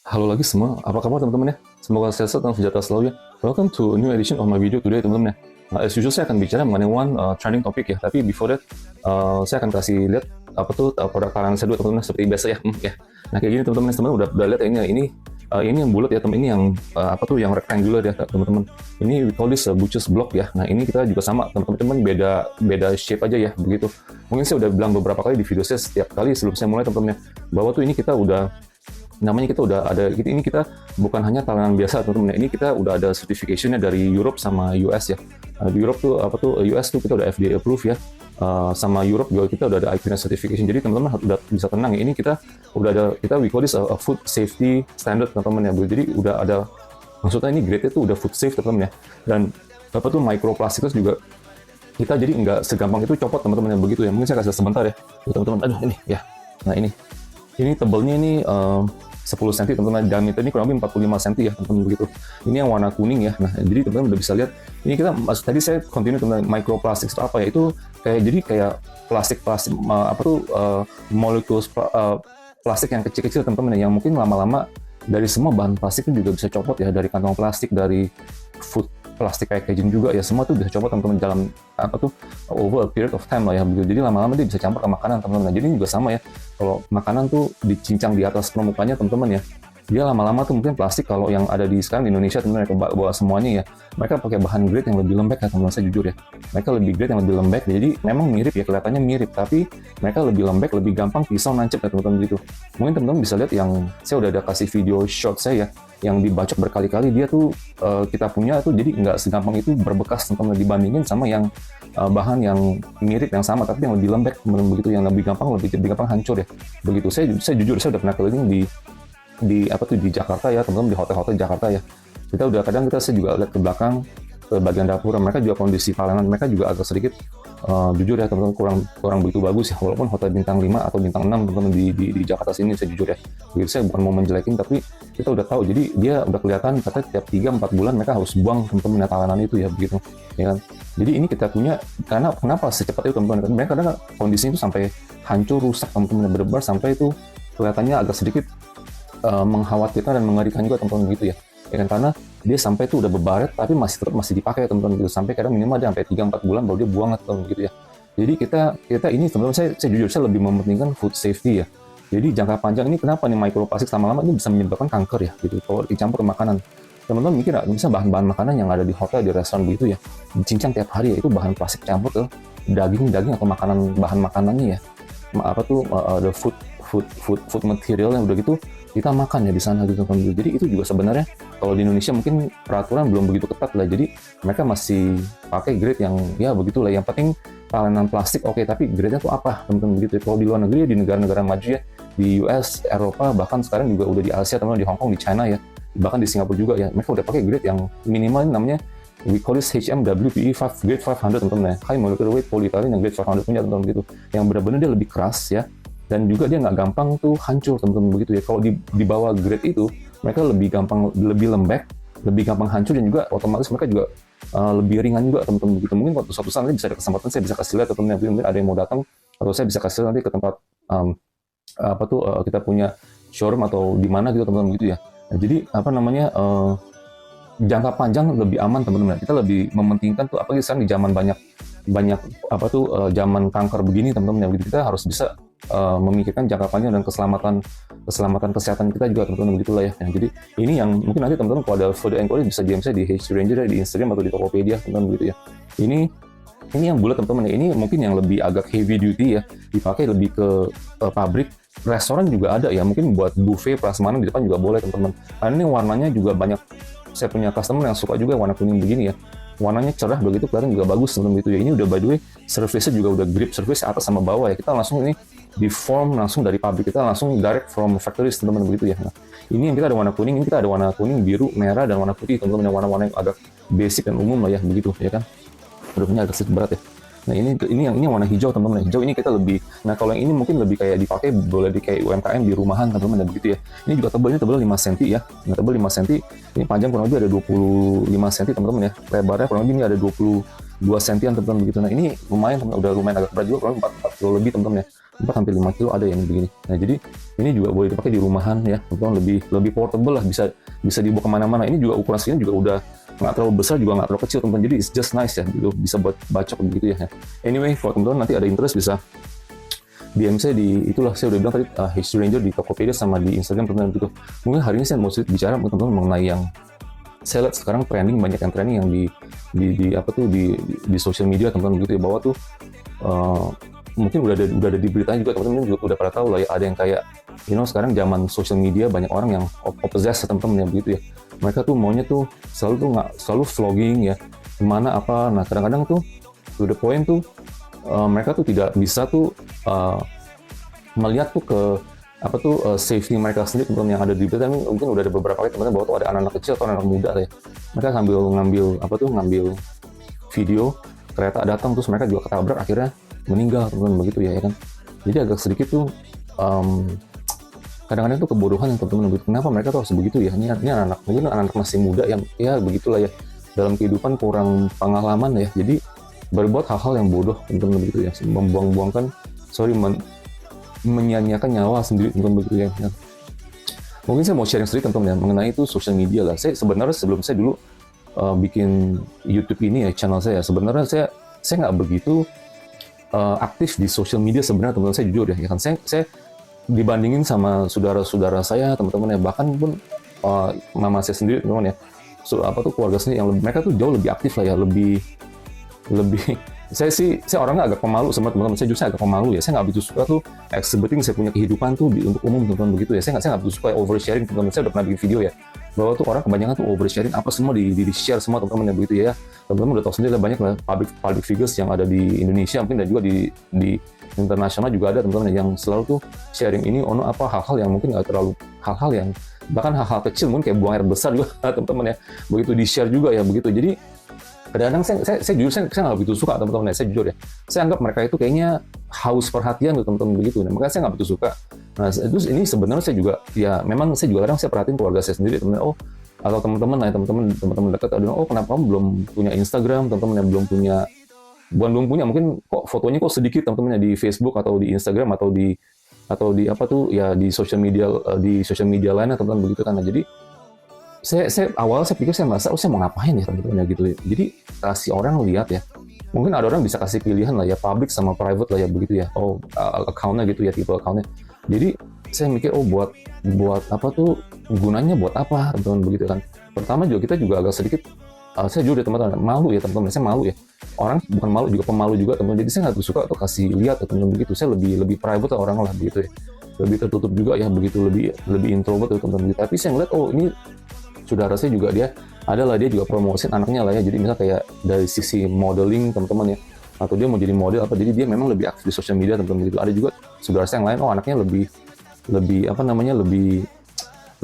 Halo lagi semua, apa kabar teman-teman ya? Semoga sehat dan sejahtera selalu ya. Welcome to a new edition of my video today teman-teman ya. As usual saya akan bicara mengenai one trending topic ya. Tapi before that, saya akan kasih lihat apa tuh produk kalangan saya dulu teman-teman seperti biasa ya. Ya. Nah kayak gini teman-teman udah lihat ya, ini yang bulat ya teman, ini yang apa tuh yang rectangular ya teman-teman. Ini we call this butcher's block ya. Nah ini kita juga sama teman-teman, beda shape aja ya begitu. Mungkin saya udah bilang beberapa kali di video saya setiap kali sebelum saya mulai teman-teman ya, bahwa tuh ini kita udah ada, ini kita bukan hanya talangan biasa teman-teman, ini kita udah ada certification-nya dari Europe sama US ya. Di Europe tuh apa tuh, US tuh kita udah FDA approve ya, sama Europe juga kita udah ada IQNet certification. Jadi teman-teman udah bisa tenang ya, ini kita udah ada, we call this a food safety standard teman-teman ya. Jadi udah ada, maksudnya ini grade-nya tuh udah food safe teman-teman ya. Dan apa tuh microplastik juga kita jadi nggak segampang itu copot teman-teman yang begitu ya. Mungkin saya kasih sebentar ya teman-teman. Aduh ini ya, nah ini tebalnya ini 10 cm teman-teman, diameter ini kurang lebih 45 cm ya teman-teman begitu. Ini yang warna kuning ya. Nah jadi teman-teman udah bisa lihat, ini kita tadi saya continue teman-teman, microplastik itu apa ya, itu kayak plastik apa tuh molekul plastik yang kecil-kecil teman-teman, yang mungkin lama-lama dari semua bahan plastik itu juga bisa copot ya, dari kantong plastik, dari food plastik packaging juga ya, semua tuh bisa copot teman-teman dalam apa tuh over a period of time lah ya begitu. Jadi lama-lama dia bisa campur ke makanan teman-teman. Nah, jadi ini juga sama ya, kalau makanan tuh dicincang di atas permukaannya teman-teman ya, dia lama-lama tuh mungkin plastik, kalau yang ada di sekarang di Indonesia teman-teman ya, bawa semuanya ya, mereka pakai bahan grade yang lebih lembek ya teman-teman, saya jujur ya, mereka lebih grade yang lebih lembek, jadi memang mirip ya, kelihatannya mirip, tapi mereka lebih lembek, lebih gampang pisau nancep ya teman-teman gitu. Mungkin teman-teman bisa lihat yang saya udah ada kasih video short saya ya, yang dibacok berkali-kali, dia tuh kita punya tuh jadi nggak segampang itu berbekas teman-teman, dibandingin sama yang bahan yang mirip yang sama tapi yang lebih lembek teman-teman begitu, yang lebih gampang hancur ya begitu. Saya jujur saya udah pernah keliling di apa tuh di Jakarta ya teman-teman, di hotel-hotel Jakarta ya. Saya juga lihat ke belakang, ke bagian dapur, mereka juga kondisi pelayanan mereka juga agak sedikit jujur ya teman-teman, kurang begitu bagus ya, walaupun hotel bintang 5 atau bintang 6 teman-teman di Jakarta sini, saya jujur ya begitu. Saya bukan mau menjelekin, tapi kita udah tahu, jadi dia udah kelihatan katanya tiap 3-4 bulan mereka harus buang teman-teman tahanan itu ya begitu ya kan. Jadi ini kita punya, karena kenapa secepat itu teman-teman, mereka kadang kondisinya itu sampai hancur, rusak teman-teman, benar-benar sampai itu kelihatannya agak sedikit mengkhawatirkan dan mengerikan juga teman-teman gitu ya kan, karena dia sampai itu udah berbaret tapi masih dipakai teman-teman gitu, sampai kadang minimal dia sampai 3-4 bulan baru dia buang teman-teman gitu ya. Jadi kita ini teman-teman, saya jujur saya lebih mementingkan food safety ya. Jadi jangka panjang ini kenapa nih microplastik lama-lama ini bisa menyebabkan kanker ya gitu kalau dicampur ke makanan. Teman-teman mikir nggak, bisa bahan-bahan makanan yang ada di hotel, di restoran begitu ya, dicincang tiap hari ya, itu bahan plastik campur ke daging atau bahan makanannya ya, apa tuh the food material yang udah gitu kita makan ya di sana gitu teman-teman. Jadi itu juga sebenarnya kalau di Indonesia mungkin peraturan belum begitu ketat lah, jadi mereka masih pakai grade yang ya begitulah, yang penting talenan plastik oke, tapi grade-nya tuh apa teman-teman begitu. Kalau di luar negeri, di negara-negara maju ya, di US, Eropa, bahkan sekarang juga udah di Asia teman-teman, di Hong Kong, di China ya, bahkan di Singapura juga ya, mereka udah pakai grade yang minimal, namanya we call this HMWPE 5 grade 500 teman-teman ya, high molecular weight polyethylene yang grade 500 punya teman-teman gitu, yang benar-benar dia lebih keras ya, dan juga dia nggak gampang tuh hancur teman-teman begitu ya. Kalau di bawah grade itu mereka lebih gampang, lebih lembek, lebih gampang hancur, dan juga otomatis mereka juga lebih ringan juga teman-teman begitu. Mungkin waktu suatu saat nanti bisa ada kesempatan saya bisa kasih lihat teman-teman, mungkin ada yang mau datang, atau saya bisa kasih lihat nanti ke tempat apa tuh kita punya showroom atau di mana gitu teman-teman gitu ya. Nah, jadi apa namanya jangka panjang lebih aman teman-teman. Kita lebih mementingkan tuh, apalagi sekarang di zaman banyak apa tuh zaman kanker begini teman-teman, begitu kita harus bisa memikirkan jangka panjang dan keselamatan kesehatan kita juga teman-teman begitulah ya. Jadi ini yang mungkin nanti teman-teman kalau ada further inquiry bisa DM saya di HC Ranger di Instagram atau di Tokopedia teman-teman begitu ya. Ini yang bulat teman-teman ya, ini mungkin yang lebih agak heavy duty ya, dipakai lebih ke pabrik, restoran juga ada ya, mungkin buat buffet prasmanan di depan juga boleh teman-teman. Karena ini warnanya juga banyak, saya punya customer yang suka juga warna kuning begini ya, warnanya cerah begitu, kelihatan juga bagus teman-teman gitu ya. Ini udah by the way surface-nya juga udah grip surface atas sama bawah ya, kita langsung ini di form langsung dari pabrik, kita langsung direct from factories teman-teman begitu ya. Nah, ini yang kita ada warna kuning, ini kita ada warna kuning, biru, merah, dan warna putih teman-teman, yang warna-warna yang agak basic dan umum lah ya begitu ya kan. Bentuknya agak sedikit berat ya. Nah ini yang warna hijau teman-teman. Hijau ini kita lebih, nah kalau yang ini mungkin lebih kayak dipakai, boleh di kayak UMKM di rumahan teman-teman begitu ya. Ini juga tebal, ini tebal 5 cm ya. Nah, tebal 5 cm. Ini panjang kurang lebih ada 25 cm teman-teman ya. Lebarnya kurang lebih ini ada 22 cm teman-teman begitu. Nah ini lumayan teman, udah lumayan agak berat juga, kurang lebih 4 kilo lebih teman-teman ya. 4 sampai 5 kilo ada yang begini. Nah jadi ini juga boleh dipakai di rumahan ya, teman-teman, lebih portable lah, bisa dibawa kemana-mana. Ini juga ukuran segini juga udah nggak terlalu besar juga nggak terlalu kecil, teman-teman. Jadi it's just nice ya, gitu, bisa buat bacok begitu ya. Anyway, kalau teman-teman nanti ada interest bisa DM saya di, itulah saya udah bilang tadi, History Ranger di Tokopedia sama di Instagram, teman-teman, gitu. Mungkin hari ini saya mau sedikit bicara teman-teman mengenai yang saya lihat sekarang banyak yang trending yang di social media, teman-teman, begitu ya, bahwa tuh mungkin udah ada di beritanya juga, teman-teman juga udah pada tahu lah ya, ada yang kayak sekarang zaman social media banyak orang yang obsessed, teman-teman ya, begitu ya. Mereka tuh maunya tuh selalu vlogging ya, kemana apa. Nah kadang-kadang tuh to the point tuh mereka tuh tidak bisa tuh melihat tuh ke safety mereka sendiri, teman-teman, yang ada di berita. Mungkin udah ada beberapa kali teman-teman bahwa tuh ada anak-anak kecil atau anak muda ya, mereka ngambil video kereta datang terus mereka juga ketabrak akhirnya meninggal, teman-teman, begitu ya kan. Jadi agak sedikit tuh kadang-kadang tuh kebodohan yang teman-teman begitu. Kenapa mereka tuh harus begitu ya? Ini mungkin anak masih muda yang ya begitulah ya, dalam kehidupan kurang pengalaman ya, jadi berbuat hal-hal yang bodoh, teman-teman, begitu ya, menyanyiakan nyawa sendiri, teman-teman, begitu ya. Mungkin saya mau sharing sedikit, teman-teman, ya, mengenai itu social media lah. Saya sebenarnya sebelum saya dulu bikin YouTube ini ya, channel saya, sebenarnya saya nggak begitu aktif di social media sebenarnya, teman-teman, saya jujur ya kan. Saya dibandingin sama saudara-saudara saya, teman-teman ya, bahkan pun mama saya sendiri, teman-teman ya, keluarga sendiri yang mereka tuh jauh lebih aktif lah ya, lebih saya orangnya agak pemalu sama teman-teman. Saya justru agak pemalu ya, saya nggak begitu suka tuh exhibiting saya punya kehidupan tuh untuk umum, teman-teman, begitu ya. Saya nggak begitu suka oversharing, teman-teman. Saya udah pernah bikin video ya bahwa tuh orang kebanyakan tuh oversharing, apa semua di share semua, teman-teman, yang begitu ya. Teman-teman udah tahu sendiri lah, banyak lah public figures yang ada di Indonesia mungkin, dan juga di internasional juga ada, teman-teman, yang selalu tuh sharing ini hal-hal yang mungkin nggak terlalu, hal-hal yang bahkan hal-hal kecil mungkin kayak buang air besar juga teman-teman ya, begitu di share juga ya, begitu. Jadi kadang-kadang saya jujur saya nggak begitu suka, teman-teman ya, saya jujur ya, saya anggap mereka itu kayaknya haus perhatian tuh, teman-teman, begitu. Nah, makanya saya nggak begitu suka. Nah terus ini sebenarnya saya juga ya, memang saya juga kadang saya perhatiin keluarga saya sendiri, teman-teman, atau teman-teman dekat, kenapa kamu belum punya Instagram, teman-teman, yang belum punya, mungkin kok fotonya kok sedikit, teman-teman, di Facebook atau di Instagram atau di di social media lainnya, teman-teman, begitu kan. Nah, jadi awalnya saya pikir, saya merasa saya mau ngapain ya, teman-teman ya, gitu ya. Jadi kasih orang lihat ya, mungkin ada orang bisa kasih pilihan lah ya, public sama private lah ya, begitu ya, account-nya gitu ya, tipe account-nya. Jadi saya mikir, buat apa tuh, gunanya buat apa, teman-teman, begitu kan. Pertama juga kita juga agak sedikit saya jujur ya, teman-teman, malu ya, teman-teman, saya malu ya. Orang bukan malu juga, pemalu juga, teman-teman. Jadi saya nggak suka tuh kasih lihat, teman-teman, begitu. Saya lebih private lah orang lah, begitu ya, lebih tertutup juga ya, begitu, lebih introvert tuh, teman-teman. Tapi saya ngeliat, ini saudara saya juga, dia juga promosiin anaknya lah ya. Jadi misalnya kayak dari sisi modeling, teman-teman ya, atau dia mau jadi model apa, jadi dia memang lebih aktif di sosial media, teman-teman, gitu. Ada juga saudara saya yang lain, anaknya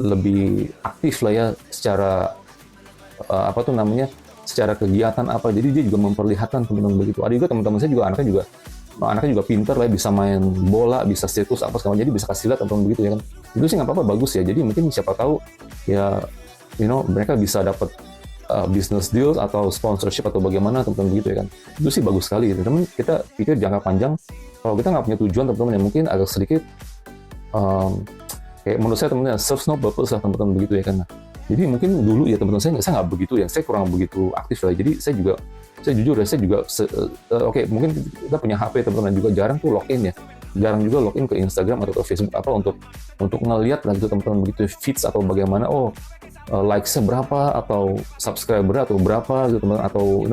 lebih aktif lah ya, secara secara kegiatan apa. Jadi dia juga memperlihatkan, teman-teman, begitu. Ada juga teman-teman saya juga anaknya juga pinter lah, bisa main bola, bisa sirkus apa segala, jadi bisa kasih lihat, teman-teman, begitu ya kan. Itu sih nggak apa-apa, bagus ya. Jadi mungkin siapa tahu ya, mereka bisa dapat business deals atau sponsorship atau bagaimana, teman-teman, begitu ya kan. Itu sih bagus sekali gitu. Teman, kita pikir jangka panjang, kalau kita nggak punya tujuan, teman-teman, ya mungkin agak sedikit kayak menurut saya, teman-teman, serves no purpose lah, teman-teman, begitu ya kan. Jadi mungkin dulu ya, teman-teman, saya nggak begitu ya, saya kurang begitu aktif lah. Jadi saya jujur ya, saya juga mungkin kita punya HP, teman-teman, juga jarang tuh login ya, jarang juga login ke Instagram atau ke Facebook untuk ngelihat lah gitu, teman-teman, begitu, feeds atau bagaimana, likes-nya berapa, atau subscriber atau berapa gitu, teman-teman, atau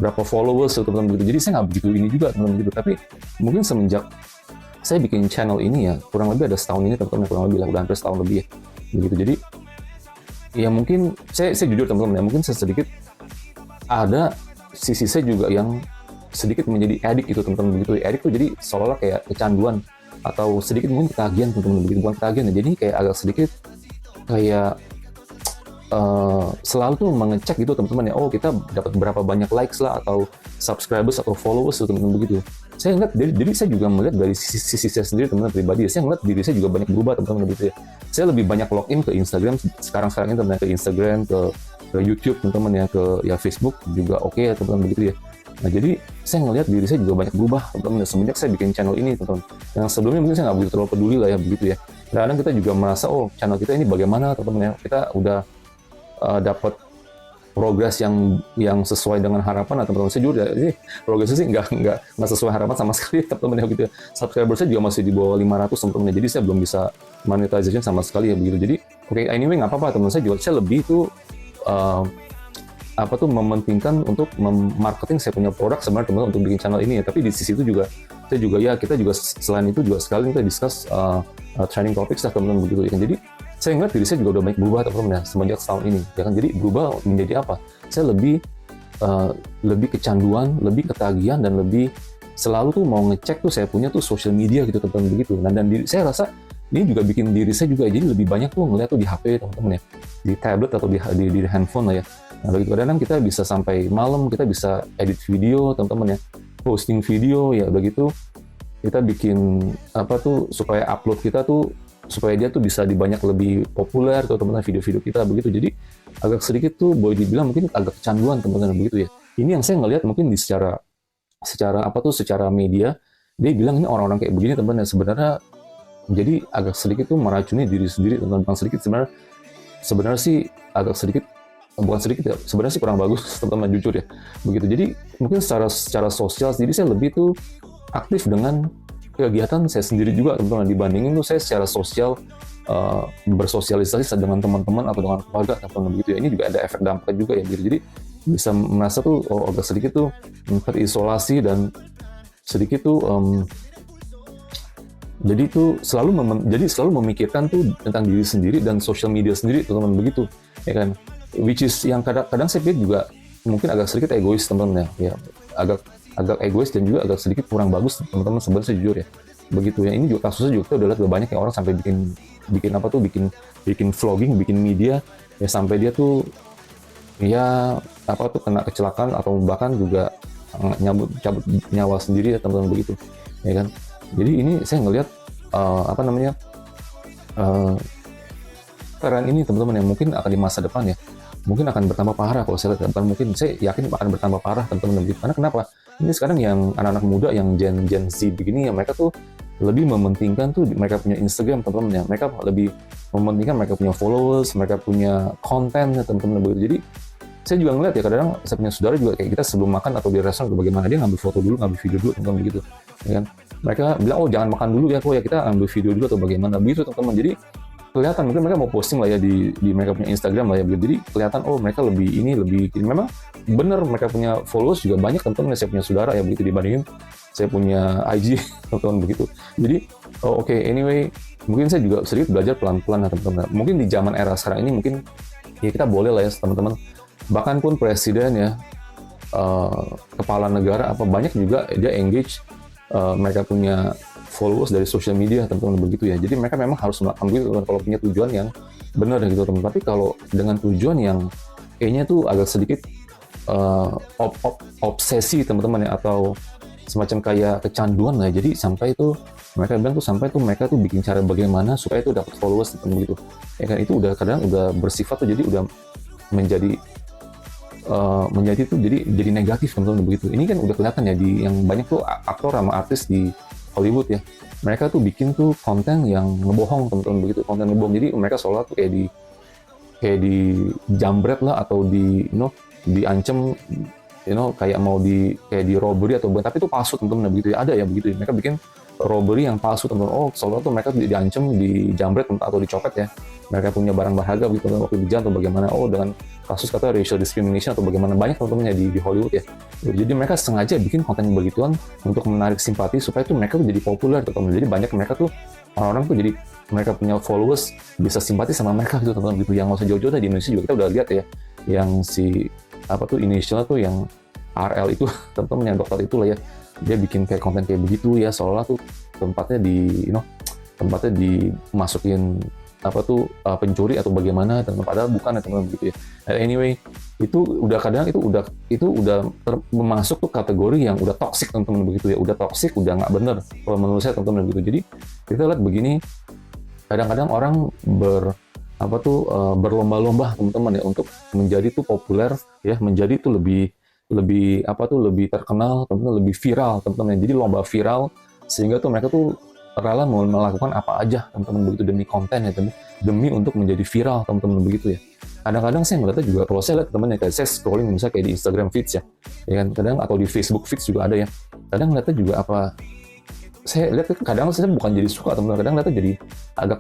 berapa followers gitu, teman-teman, begitu. Jadi saya nggak begitu ini juga, teman-teman, begitu. Tapi mungkin semenjak saya bikin channel ini ya, kurang lebih ada setahun ini, teman-teman, kurang lebih lah, udah hampir setahun lebih ya, begitu. Jadi ya mungkin saya jujur, teman-teman, ya mungkin sedikit ada sisi saya juga yang sedikit menjadi addict gitu, teman-teman, begitu. Addict tuh jadi seolah-olah kayak kecanduan atau sedikit mungkin ketagihan, teman-teman, begitu. Bukan ketagihan ya, jadi kayak agak sedikit kayak selalu tuh mengecek gitu, teman-teman ya, kita dapat berapa banyak likes lah atau subscribers atau followers gitu, teman-teman, begitu. Saya ngeliat, jadi saya juga melihat dari sisi saya sendiri, teman-teman, pribadi. Saya ngeliat diri saya juga banyak berubah, teman-teman, begitu ya. Saya lebih banyak login ke Instagram sekarang ini, teman-teman, ke Instagram, ke YouTube, teman-teman ya, ke Facebook juga oke ya, teman-teman, begitu ya. Nah jadi saya ngelihat diri saya juga banyak berubah teman-teman semenjak saya bikin channel ini teman-teman. Yang sebelumnya mungkin saya nggak begitu terlalu peduli lah ya begitu ya. Kadang kita juga merasa oh channel kita ini bagaimana teman-teman ya, kita udah dapat progres yang sesuai dengan harapan atau teman-teman. Saya juga ini progresnya sih nggak sesuai harapan sama sekali teman-teman ya gitu ya. Subscriber saya juga masih di bawah 500 teman-teman, jadi saya belum bisa monetization sama sekali ya begitu. Jadi oke, anyway nggak apa-apa teman, saya lebih tuh mementingkan untuk marketing saya punya produk sebenarnya teman-teman untuk bikin channel ini ya. Tapi di sisi itu juga saya juga ya, kita juga selain itu juga sekali kita discuss trending topics lah teman-teman begitu ya. Jadi saya ngeliat diri saya juga udah banyak berubah teman-teman ya semenjak setahun ini ya kan. Jadi berubah menjadi apa? Saya lebih kecanduan, lebih ketagihan, dan lebih selalu tuh mau ngecek tuh saya punya tuh social media gitu teman-teman begitu. Nah, dan saya rasa ini juga bikin diri saya juga jadi lebih banyak tuh ngeliat tuh di HP teman-teman ya, di tablet atau di handphone lah ya. Nah begitu, kadang kita bisa sampai malam kita bisa edit video teman-teman ya, posting video ya begitu, kita bikin supaya upload kita tuh supaya dia tuh bisa banyak lebih populer tuh teman-teman video-video kita begitu. Jadi agak sedikit tuh boleh dibilang mungkin agak kecanduan teman-teman begitu ya. Ini yang saya ngelihat mungkin secara media dia bilang ini orang-orang kayak begini teman-teman, sebenarnya jadi agak sedikit tuh meracuni diri sendiri teman-teman. Sedikit sebenarnya sih agak sedikit, bukan sedikit ya, sebenarnya sih kurang bagus teman-teman, jujur ya begitu. Jadi mungkin secara sosial sendiri saya lebih tuh aktif dengan kegiatan saya sendiri juga teman-teman, dibandingin tuh saya secara sosial bersosialisasi dengan teman-teman atau dengan keluarga teman-teman begitu ya. Ini juga ada efek dampaknya juga ya gitu. Jadi bisa merasa tuh agak sedikit tuh terisolasi dan sedikit tuh jadi selalu memikirkan tuh tentang diri sendiri dan social media sendiri teman-teman begitu ya kan. Which is yang kadang saya pikir juga mungkin agak sedikit egois teman-teman ya, agak egois dan juga agak sedikit kurang bagus teman-teman sebenarnya jujur ya begitu ya. Ini juga kasusnya juga kita udah lihat banyak yang orang sampai bikin vlogging, bikin media ya, sampai dia tuh ya kena kecelakaan atau bahkan juga cabut nyawa sendiri ya teman-teman begitu ya kan. Jadi ini saya ngelihat tren ini teman-teman yang mungkin akan di masa depan ya mungkin akan bertambah parah. Kalau saya lihat mungkin saya yakin akan bertambah parah teman-teman begitu. Karena kenapa? Ini sekarang yang anak-anak muda yang Gen Z begini ya, mereka tuh lebih mementingkan tuh mereka punya Instagram teman-teman ya, mereka lebih mementingkan mereka punya followers, mereka punya konten ya teman-teman begitu. Jadi saya juga ngeliat ya, kadang-kadang saya punya saudara juga kayak kita sebelum makan atau di restoran atau bagaimana, dia ngambil foto dulu, ngambil video dulu teman-teman begitu ya kan. Mereka bilang oh jangan makan dulu ya kok ya, kita ambil video dulu atau bagaimana begitu teman-teman. Jadi kelihatan mungkin mereka mau posting lah ya di mereka punya Instagram lah ya begitu. Jadi kelihatan oh mereka lebih memang benar mereka punya followers juga banyak teman-teman. Saya punya saudara ya begitu dibandingin saya punya IG teman-teman begitu. Jadi oke, anyway mungkin saya juga sedikit belajar pelan-pelan ya teman-teman. Mungkin di zaman era sekarang ini mungkin ya kita boleh lah ya teman-teman, bahkan pun presiden ya, kepala negara banyak juga dia engage, mereka punya followers dari social media teman-teman begitu ya. Jadi mereka memang harus melakukan itu kalau punya tujuan yang benar gitu teman-teman. Tapi kalau dengan tujuan yang kayaknya tuh agak sedikit obsesi teman-teman ya, atau semacam kayak kecanduan lah. Jadi sampai itu mereka bilang tuh sampai tuh mereka tuh bikin cara bagaimana supaya itu dapat followers teman-teman begitu. Ya kan, itu udah kadang udah bersifat tuh jadi udah menjadi tuh jadi negatif teman-teman begitu. Ini kan udah kelihatan ya di yang banyak tuh aktor sama artis di Hollywood ya, mereka tuh bikin tuh konten yang ngebohong teman-teman begitu, konten ngebohong. Jadi mereka seolah tuh kayak di jambret lah, atau diancem kayak mau kayak di robbery atau tapi itu palsu teman-teman begitu ya. Ada ya begitu ya, mereka bikin robbery yang palsu teman-teman. Oh seolah tuh mereka diancem, di jambret atau dicopet ya, mereka punya barang berharga begitu waktu di jalan atau bagaimana. Oh dengan kasus kata racial discrimination atau bagaimana, banyak teman-teman ya di Hollywood ya. Jadi mereka sengaja bikin konten begituan untuk menarik simpati supaya tuh mereka tuh jadi populer teman-teman. Jadi banyak mereka tuh orang-orang tuh jadi mereka punya followers bisa simpati sama mereka gitu teman-teman gitu. Yang nggak usah jauh-jauh di Indonesia juga kita udah lihat ya, yang si inisialnya tuh yang RL itu teman-teman, yang dokter itulah ya, dia bikin kayak konten kayak begitu ya, seolah tuh tempatnya dimasukin pencuri atau bagaimana, padahal bukan ya teman-teman begitu ya. Anyway, itu udah kadang itu udah masuk tuh kategori yang udah toksik teman-teman begitu ya, udah toksik, udah nggak bener kalau menurut saya teman-teman begitu. Jadi kita lihat begini, kadang-kadang orang berlomba-lomba teman-teman ya untuk menjadi tuh populer ya, menjadi tuh lebih lebih apa tuh, lebih terkenal, teman-teman, lebih viral, teman-teman. Jadi lomba viral sehingga tuh mereka tuh rela mau melakukan apa aja, teman-teman, begitu demi konten ya, demi untuk menjadi viral, teman-teman, begitu ya. Kadang-kadang saya ngeliatnya juga, kalau saya lihat teman ya, kayak saya scrolling misalnya kayak di Instagram feeds ya kan, kadang atau di Facebook feeds juga ada ya. Kadang ngeliatnya juga apa, saya lihat kadang saya bukan jadi suka, teman-teman, kadang lihatnya jadi agak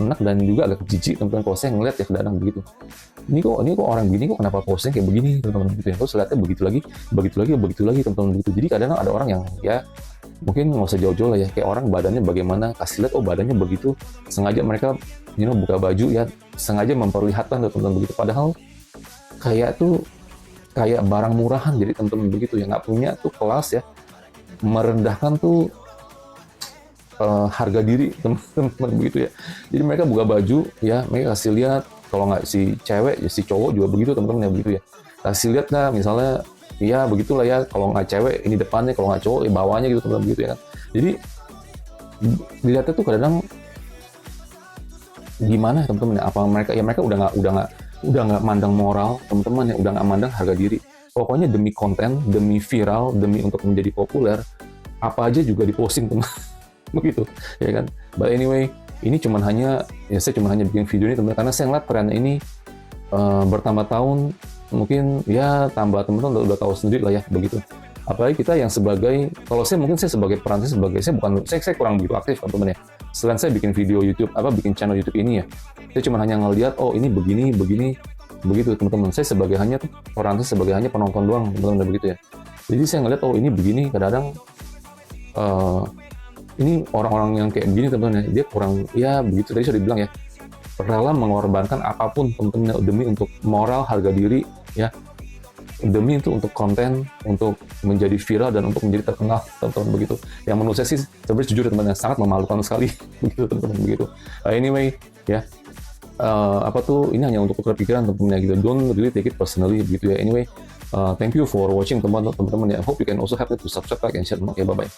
enak dan juga agak jijik, teman-teman, kalau saya ngeliat ya kadang begitu. Ini kok orang begini, kok kenapa posting kayak begini, teman-teman, gitu ya. Terus lihatnya begitu lagi, teman-teman, begitu. Jadi kadang ada orang yang ya mungkin nggak usah jauh-jauh lah ya, kayak orang badannya bagaimana, kasih lihat, oh badannya begitu, sengaja mereka buka baju ya, sengaja memperlihatkan, teman-teman, begitu. Padahal kayak barang murahan, jadi teman-teman, begitu ya, nggak punya tuh kelas ya, merendahkan tuh harga diri, teman-teman, begitu ya. Jadi mereka buka baju ya, mereka kasih lihat, kalau nggak si cewek ya si cowok juga begitu, teman-teman ya, begitu ya, kasih lihat lah misalnya, ya begitulah ya, kalau nggak cewek ini depannya, kalau nggak cowok ya bawahnya gitu, teman-teman, begitu ya kan. Jadi dilihatnya tuh kadang gimana ya, teman-teman ya, apa mereka udah nggak mandang moral, teman-teman ya, udah nggak mandang harga diri, pokoknya demi konten, demi viral, demi untuk menjadi populer, apa aja juga diposting, teman. Begitu ya kan. But anyway, ini saya cuma hanya bikin video ini, teman, karena saya ngeliat tren ini bertambah tahun, mungkin ya tambah, teman-teman udah tahu sendiri lah ya, begitu. Apalagi kita yang sebagai, kalau saya mungkin saya sebagai peran saya kurang begitu aktif, teman-teman ya. Selain saya bikin video YouTube, bikin channel YouTube ini ya, saya cuma hanya ngelihat, oh ini begini begitu, teman-teman. Saya sebagai hanya penonton doang, teman-teman, begitu ya. Jadi saya ngelihat, oh ini begini, kadang-kadang ini orang-orang yang kayak begini, teman-teman ya, dia kurang ya begitu, tadi sudah dibilang ya, rela mengorbankan apapun, teman-teman, demi untuk moral, harga diri ya, demi itu untuk konten, untuk menjadi viral dan untuk menjadi terkenal, teman-teman, begitu. Yang menurut saya sih sebenarnya jujur, teman-teman, sangat memalukan sekali begitu, teman-teman, begitu. Anyway ya, ini hanya untuk tukar pikiran, teman-teman ya, gitu. Don't really take it personally, begitu ya. Anyway, thank you for watching, teman-teman ya. I hope you can also help me to subscribe, like, and share. Okay, bye bye.